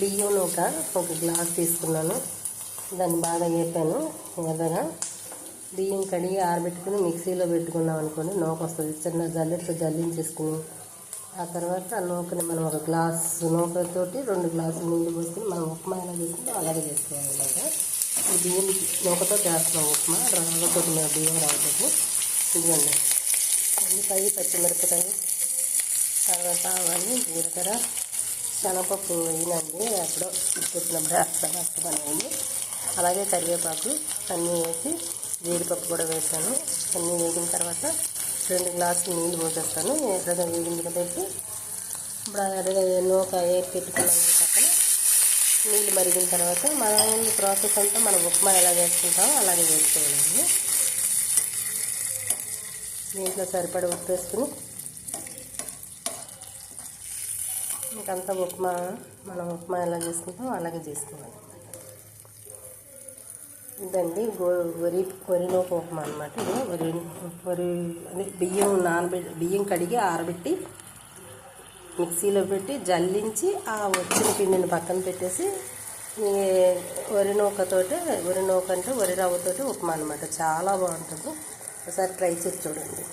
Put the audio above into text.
బియ్యం ఒక గ్లాస్ తీసుకున్నాను. దాన్ని బాగా వేపాను. ఎర్రగా బియ్యం కడిగి ఆరబెట్టుకుని మిక్సీలో పెట్టుకున్నాం అనుకోండి, నూక వస్తుంది. చిన్న జల్లెట్లో జల్లించేసుకుని ఆ తర్వాత ఆ నూకని మనం ఒక గ్లాసు నూకతోటి 2 గ్లాసులు నీళ్ళు పోసుకుని మనం ఉప్మా ఎలా చేసుకుంటాం అలాగే చేసుకోవాలన్నమాట. ఈ బియ్యం నూకతో చేస్తున్నాం ఉప్మా, రవ్వతో బియ్యం రవ్వతో. ఇదిగోండి ఉల్లిపాయ, పచ్చిమిరపకాయ, తర్వాత అవన్నీ జీలకర్ర, శనగపప్పు వేయనండి, ఎప్పుడో చెప్పినప్పుడు అర్థమైంది. అలాగే కరివేపాకు అన్నీ వేసి జీడిపప్పు కూడా వేసాను. అన్నీ వేగిన తర్వాత 2 గ్లాసులు నీళ్ళు పోసేస్తాను. ఎర్రగా వేగిన పెట్టి ఇప్పుడు ఎర్రగా నూక వేసి పెట్టుకున్నాను పక్కన. నీళ్ళు మరిగిన తర్వాత మనం ప్రాసెస్ అంతా మనం ఉప్మా ఎలా చేసుకుంటామో అలాగే చేసుకోవాలండి. దీంట్లో సరిపడా ఉప్పు వేసుకుని ఇంకంతా మనం ఉప్మా ఎలా చేసుకుంటామో అలాగే చేసుకోవాలి. ఇదండి వరి నూక ఉప్మా అనమాట. ఇది అదే బియ్యం కడిగి ఆరబెట్టి మిక్సీలో పెట్టి జల్లించి ఆ వచ్చిన పిండిని పక్కన పెట్టేసి వరి నూక అంటే వరి రవ్వతోటి ఉప్మా అనమాట. చాలా బాగుంటుంది. ఒకసారి ట్రై చేసి చూడండి.